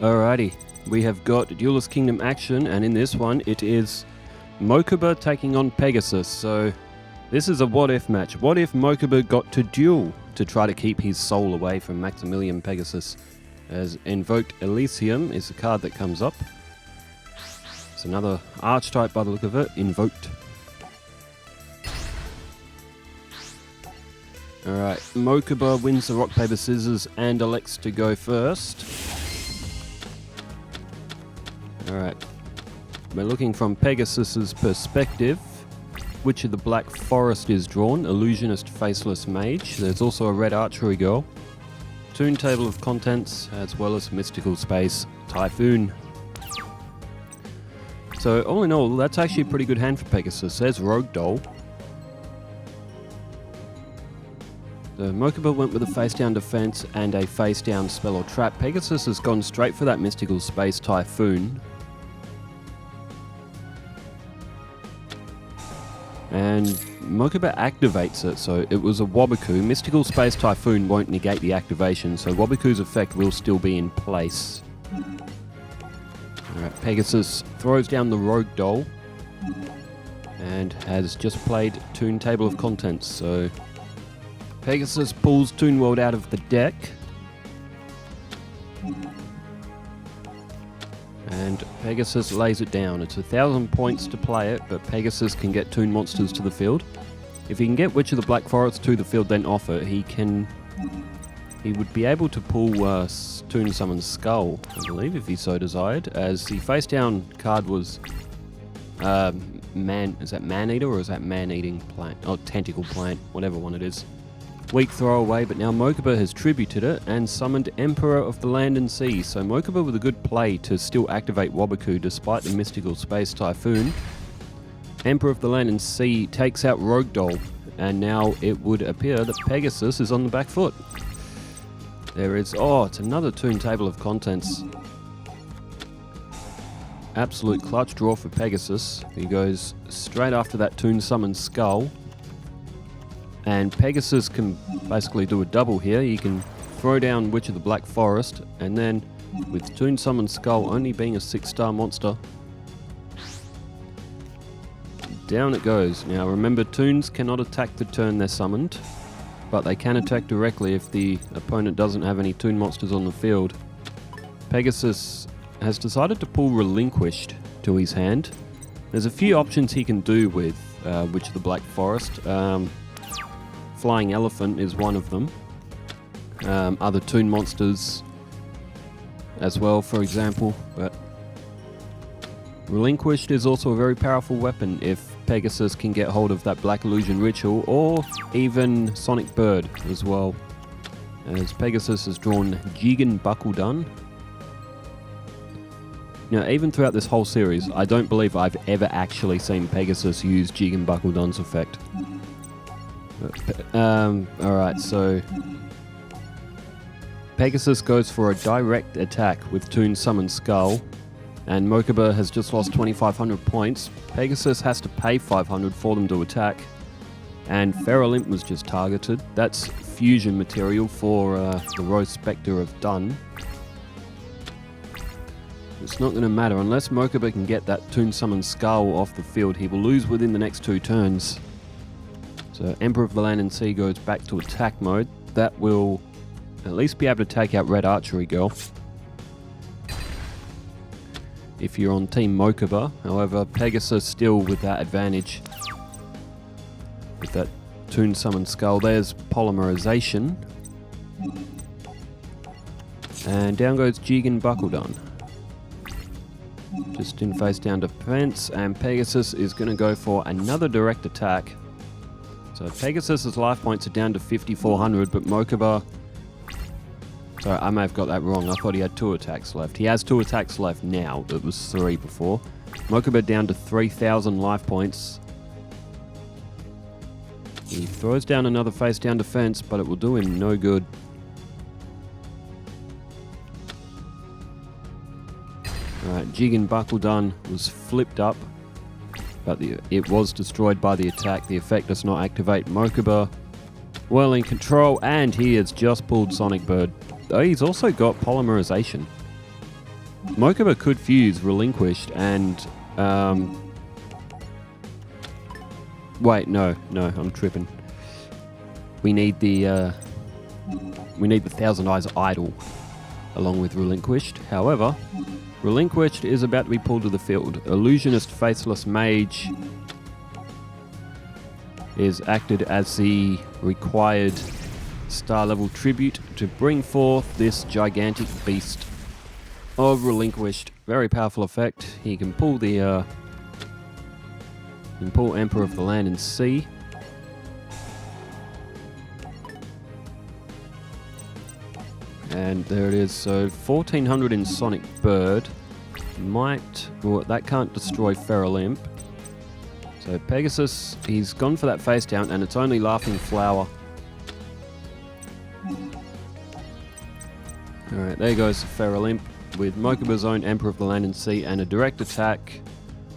Alrighty, we have got Duelist Kingdom action, and in this one it is Mokuba taking on Pegasus. So this is a what-if match. What if Mokuba got to duel to try to keep his soul away from Maximilian Pegasus? As Invoked Elysium is the card that comes up. It's another archetype by the look of it, Invoked. Alright, Mokuba wins the rock, paper, scissors and elects to go first. Alright, we're looking from Pegasus's perspective. Which of the Black Forest is drawn? Illusionist, Faceless Mage. There's also a red archery girl. Toon table of contents, as well as Mystical Space Typhoon. So all in all, that's actually a pretty good hand for Pegasus. There's Rogue Doll. The Mokuba went with a face-down defense and a face-down spell or trap. Pegasus has gone straight for that Mystical Space Typhoon. And Mokuba activates it, so it was a Waboku. Mystical Space Typhoon won't negate the activation, so Waboku's effect will still be in place. Alright, Pegasus throws down the Rogue Doll and has just played Toon Table of Contents, so Pegasus pulls Toon World out of the deck. And Pegasus lays it down. It's 1,000 points to play it, but Pegasus can get Toon monsters to the field. If he can get Witch of the Black Forest to the field, then off it, he would be able to pull Toon Summon Skull, I believe, if he so desired, as the face-down card was is that Man-Eater or is that Man-Eating Plant? Oh, Tentacle Plant, whatever one it is. Weak throwaway, but now Mokuba has tributed it and summoned Emperor of the Land and Sea. So Mokuba with a good play to still activate Waboku despite the Mystical Space Typhoon. Emperor of the Land and Sea takes out Rogue Doll, and now it would appear that Pegasus is on the back foot. There is, it's another Toon Table of Contents. Absolute clutch draw for Pegasus. He goes straight after that Toon Summon Skull. And Pegasus can basically do a double here. He can throw down Witch of the Black Forest, and then with Toon Summon Skull only being a 6-star monster, down it goes. Now remember, Toons cannot attack the turn they're summoned, but they can attack directly if the opponent doesn't have any Toon monsters on the field. Pegasus has decided to pull Relinquished to his hand. There's a few options he can do with Witch of the Black Forest. Flying Elephant is one of them. Other Toon monsters as well, for example. But Relinquished is also a very powerful weapon if Pegasus can get hold of that Black Illusion Ritual, or even Sonic Bird as well. As Pegasus has drawn Jigen Bakudan. Now, even throughout this whole series, I don't believe I've ever actually seen Pegasus use Jigen Bakudan's effect. Alright, so Pegasus goes for a direct attack with Toon Summon Skull, and Mokuba has just lost 2,500 points. Pegasus has to pay 500 for them to attack, and Feral Imp was just targeted. That's fusion material for the Rose Spectre of Dun. It's not going to matter unless Mokuba can get that Toon Summon Skull off the field. He will lose within the next 2 turns. So Emperor of the Land and Sea goes back to attack mode. That will at least be able to take out Red Archery Girl if you're on Team Mokuba. However, Pegasus still with that advantage with that Toon Summon Skull. There's Polymerization. And down goes Jigen Bakudan. Just in face down defense, and Pegasus is going to go for another direct attack. So Pegasus's life points are down to 5,400, but Mokuba... Sorry, I may have got that wrong. I thought he had 2 attacks left. He has 2 attacks left now. It was 3 before. Mokuba down to 3,000 life points. He throws down another face-down defense, but it will do him no good. Alright, Jigen Bakudan was flipped up, but it was destroyed by the attack. The effect does not activate. Mokuba well in control, and he has just pulled Sonic Bird. Though he's also got Polymerization. Mokuba could fuse Relinquished and... wait, no, I'm tripping. We need the Thousand Eyes Idol along with Relinquished. However, Relinquished is about to be pulled to the field. Illusionist Faceless Mage is acted as the required star level tribute to bring forth this gigantic beast of Relinquished. Very powerful effect. He can pull the Emperor of the Land and Sea. And there it is. So 1400 in Sonic Bird. Well, that can't destroy Feral Imp. So Pegasus, he's gone for that face down, and it's only Laughing Flower. Alright, there goes Feral Imp with Mokuba's own Emperor of the Land and Sea and a direct attack.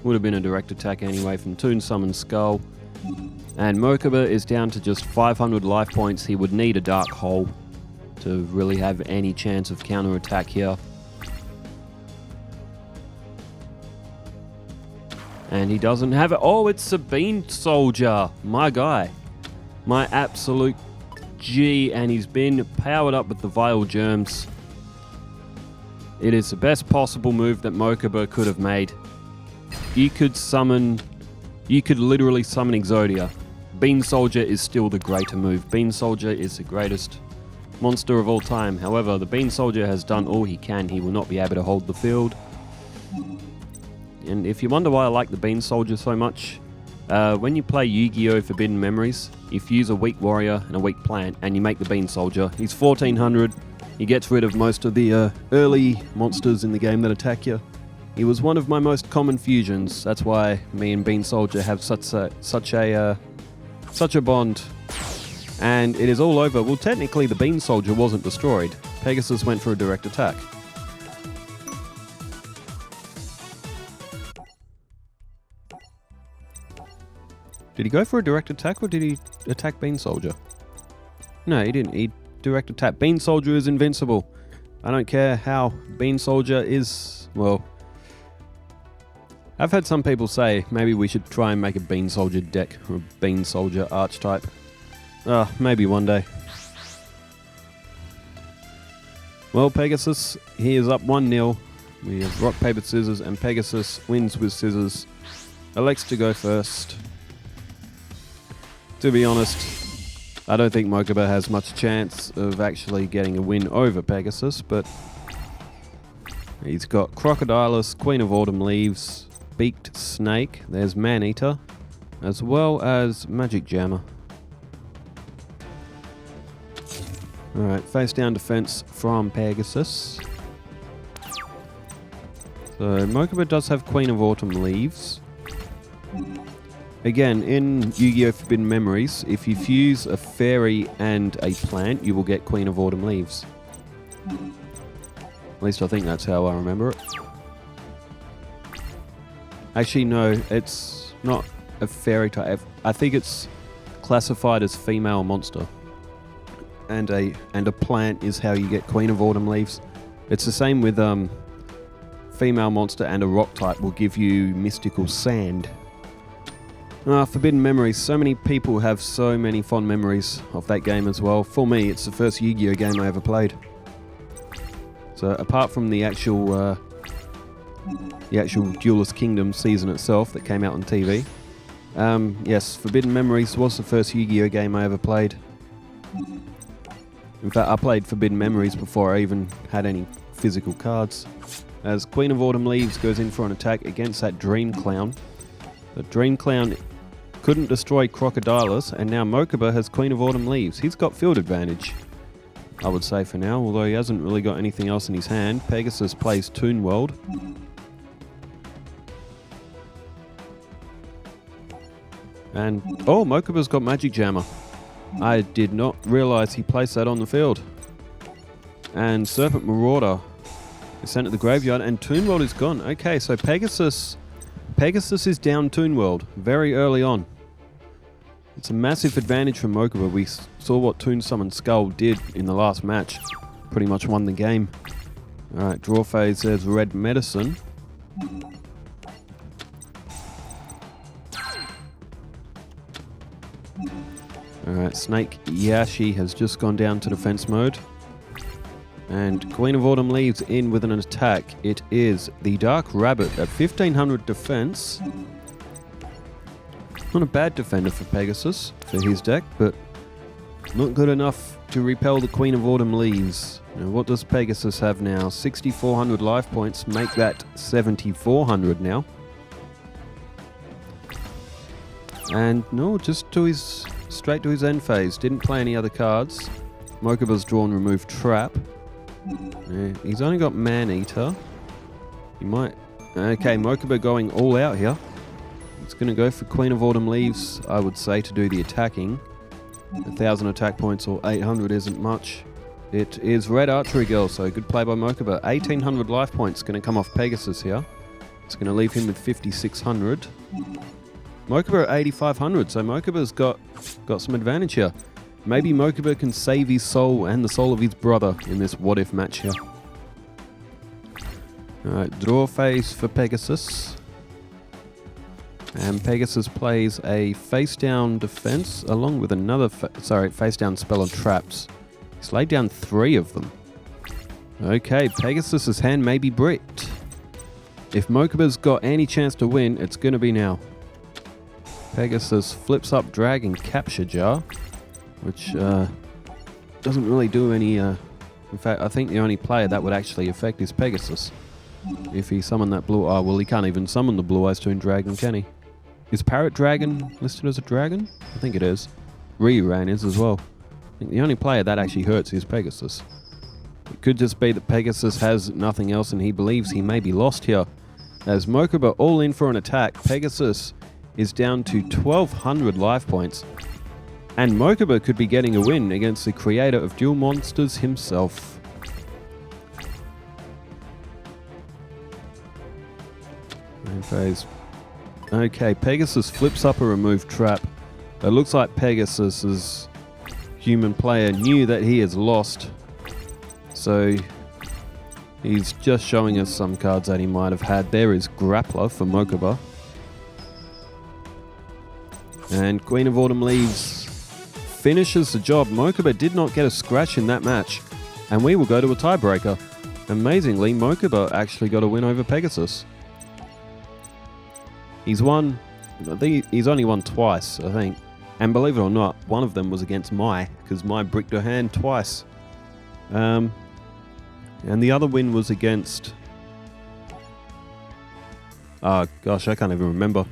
Would have been a direct attack anyway from Toon Summon Skull. And Mokuba is down to just 500 life points. He would need a Dark Hole to really have any chance of counter-attack here. And he doesn't have it. Oh, it's Sabine Soldier, my guy. My absolute G, and he's been powered up with the Vile Germs. It is the best possible move that Mokuba could have made. You could literally summon Exodia. Bean Soldier is still the greater move. Bean Soldier is the greatest monster of all time. However, the Bean Soldier has done all he can. He will not be able to hold the field. And if you wonder why I like the Bean Soldier so much, when you play Yu-Gi-Oh! Forbidden Memories, if you use a weak warrior and a weak plant and you make the Bean Soldier, he's 1400. He gets rid of most of the early monsters in the game that attack you. He was one of my most common fusions. That's why me and Bean Soldier have such a bond. And it is all over. Well, technically the Bean Soldier wasn't destroyed. Pegasus went for a direct attack. Did he go for a direct attack or did he attack Bean Soldier? No, he didn't. He direct attack. Bean Soldier is invincible. I don't care how Bean Soldier is... Well, I've had some people say maybe we should try and make a Bean Soldier deck or a Bean Soldier archetype. Maybe one day. Well, Pegasus, he is up 1-0. We have rock, paper, scissors, and Pegasus wins with scissors. Elects to go first. To be honest, I don't think Mokuba has much chance of actually getting a win over Pegasus, but he's got Crocodilus, Queen of Autumn Leaves, Beaked Snake, there's Maneater, as well as Magic Jammer. Alright, face down defense from Pegasus. So Mokuba does have Queen of Autumn Leaves. Again, in Yu-Gi-Oh! Forbidden Memories, if you fuse a fairy and a plant, you will get Queen of Autumn Leaves. At least I think that's how I remember it. Actually, no, it's not a fairy type. I think it's classified as female monster. And a plant is how you get Queen of Autumn Leaves. It's the same with female monster and a rock type will give you Mystical Sand. Forbidden Memories. So many people have so many fond memories of that game as well. For me, it's the first Yu-Gi-Oh! Game I ever played. So apart from the actual Duelist Kingdom season itself that came out on TV, yes, Forbidden Memories was the first Yu-Gi-Oh! Game I ever played. In fact, I played Forbidden Memories before I even had any physical cards. As Queen of Autumn Leaves goes in for an attack against that Dream Clown. The Dream Clown couldn't destroy Crocodilus, and now Mokuba has Queen of Autumn Leaves. He's got field advantage, I would say for now, although he hasn't really got anything else in his hand. Pegasus plays Toon World. And, oh, Mokuba's got Magic Jammer. I did not realize he placed that on the field. And Serpent Marauder is sent to the graveyard, and Toon World is gone. Okay, so Pegasus is down Toon World very early on. It's a massive advantage for Mokuba. We saw what Toon Summon Skull did in the last match. Pretty much won the game. Alright, draw phase, there's red medicine. Alright, Snake Yashi has just gone down to defense mode. And Queen of Autumn leaves in with an attack. It is the Dark Rabbit at 1500 defense. Not a bad defender for Pegasus, for his deck, but not good enough to repel the Queen of Autumn leaves. Now, what does Pegasus have now? 6,400 life points, make that 7,400 now. And no, just to his straight to his end phase. Didn't play any other cards. Mokuba's drawn remove trap. Yeah, he's only got Man-Eater. He might... Okay, Mokuba going all out here. It's going to go for Queen of Autumn leaves, I would say, to do the attacking. 1,000 attack points or 800 isn't much. It is Red Archery Girl, so good play by Mokuba. 1,800 life points going to come off Pegasus here. It's going to leave him with 5,600. Mokuba at 8,500, so Mokuba's got some advantage here. Maybe Mokuba can save his soul and the soul of his brother in this what-if match here. Alright, draw phase for Pegasus. And Pegasus plays a face-down defense along with another face-down spell on traps. He's laid down 3 of them. Okay, Pegasus's hand may be bricked. If Mokuba's got any chance to win, it's going to be now. Pegasus flips up Dragon Capture Jar, which doesn't really do any... in fact, I think the only player that would actually affect is Pegasus. If he summoned that blue... Oh, well, he can't even summon the Blue Eyes Toon Dragon, can he? Is Parrot Dragon listed as a dragon? I think it is. Ryuran is as well. I think the only player that actually hurts is Pegasus. It could just be that Pegasus has nothing else and he believes he may be lost here. As Mokuba all in for an attack, Pegasus is down to 1,200 life points. And Mokuba could be getting a win against the creator of Duel Monsters himself. Main phase. Okay, Pegasus flips up a remove trap. It looks like Pegasus's human player knew that he has lost. So he's just showing us some cards that he might have had. There is Grappler for Mokuba. And Queen of Autumn leaves finishes the job. Mokuba did not get a scratch in that match. And we will go to a tiebreaker. Amazingly, Mokuba actually got a win over Pegasus. He's won... He's only won twice, I think. And believe it or not, one of them was against Mai, because Mai bricked her hand twice. And the other win was against... Oh, gosh, I can't even remember.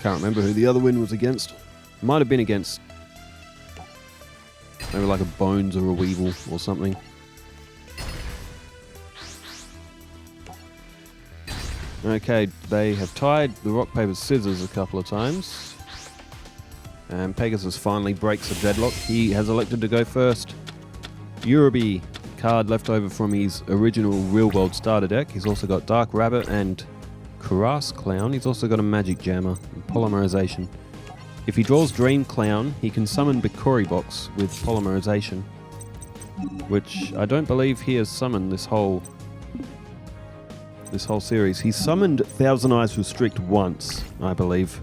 Can't remember who the other win was against. Might have been against... maybe like a Bones or a Weevil or something. Okay, they have tied the rock, paper, scissors a couple of times. And Pegasus finally breaks the deadlock. He has elected to go first. Yurubi, card left over from his original Real World starter deck. He's also got Dark Rabbit and Karas Clown. He's also got a Magic Jammer and Polymerization. If he draws Dream Clown, he can summon Bikori Box with Polymerization, which I don't believe he has summoned this whole series. He summoned Thousand Eyes Restrict once, I believe.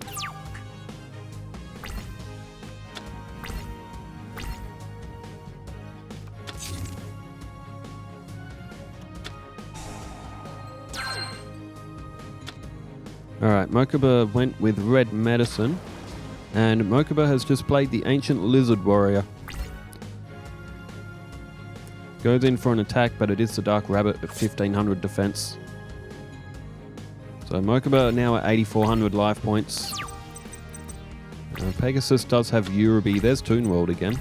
Alright, Mokuba went with Red Medicine, and Mokuba has just played the Ancient Lizard Warrior. Goes in for an attack, but it is the Dark Rabbit at 1,500 defense. So Mokuba now at 8,400 life points. Pegasus does have Yurubi. There's Toon World again.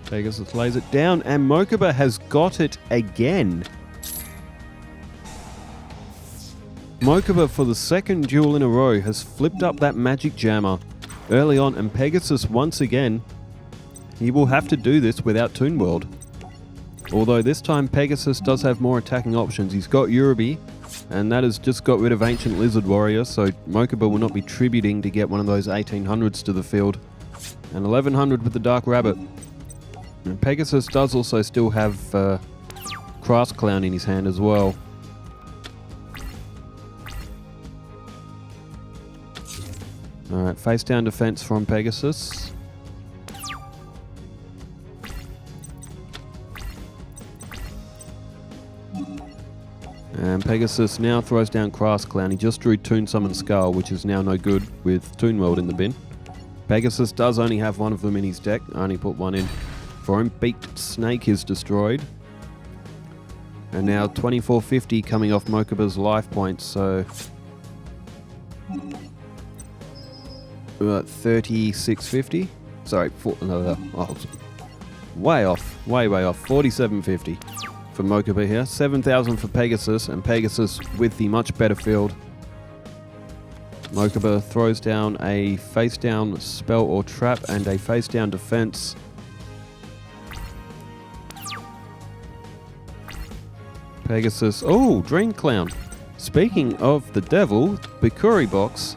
Pegasus lays it down, and Mokuba has got it again. Mokuba, for the second duel in a row, has flipped up that Magic Jammer early on, and Pegasus once again, he will have to do this without Toon World. Although this time Pegasus does have more attacking options. He's got Yurubi, And that has just got rid of Ancient Lizard Warrior, so Mokuba will not be tributing to get one of those 1800s to the field. And 1100 with the Dark Rabbit. And Pegasus does also still have Crass Clown in his hand as well. Alright, face down defense from Pegasus. And Pegasus now throws down Crass Clown. He just drew Toon Summon Skull, which is now no good with Toon World in the bin. Pegasus does only have one of them in his deck. I only put one in for him. Beaked Snake is destroyed. And now 2450 coming off Mokuba's life points, so... 3650? Sorry, way off. Way off. 4750 for Mokuba here. 7,000 for Pegasus, and Pegasus with the much better field. Mokuba throws down a face down spell or trap and a face down defense. Pegasus. Oh, Dream Clown. Speaking of the devil, Bikuri Box,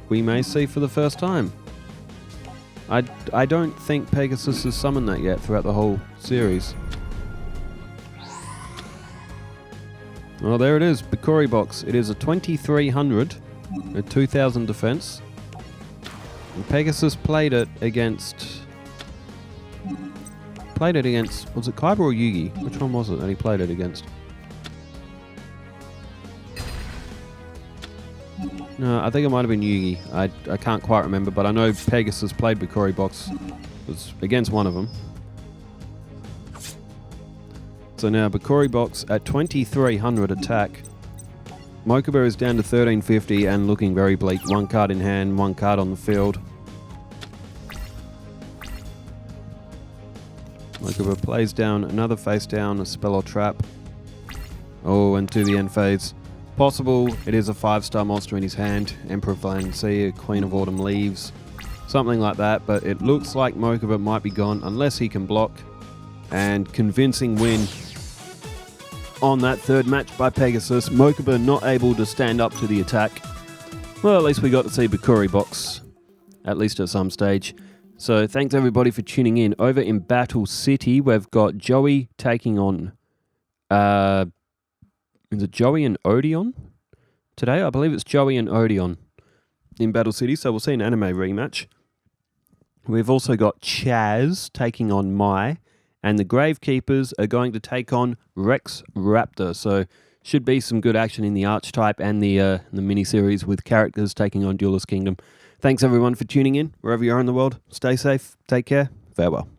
we may see for the first time. I don't think Pegasus has summoned that yet throughout the whole series. Oh, there it is, Bikuri Box. It is a 2300, a 2000 defense. And Pegasus played it against... was it Kaiba or Yugi? Which one was it that he played it against? No, I think it might have been Yugi. I can't quite remember, but I know Pegasus played Bikuri Box. It was against one of them. So now Bikuri Box at 2300 attack. Mokuba is down to 1350 and looking very bleak. One card in hand, one card on the field. Mokuba plays down another face down, a spell or trap. Oh, and to the end phase. Possible, it is a 5-star monster in his hand. Emperor Valencia, Queen of Autumn Leaves. Something like that, but it looks like Mokuba might be gone unless he can block. And convincing win on that third match by Pegasus. Mokuba not able to stand up to the attack. Well, at least we got to see Bikuri Box, at least at some stage. So thanks everybody for tuning in. Over in Battle City, we've got Joey taking on... is it Joey and Odeon today? I believe it's Joey and Odeon in Battle City, so we'll see an anime rematch. We've also got Chaz taking on Mai, and the Gravekeepers are going to take on Rex Raptor. So should be some good action in the Archetype and the mini-series with characters taking on Duelist Kingdom. Thanks everyone for tuning in, wherever you are in the world. Stay safe, take care, farewell.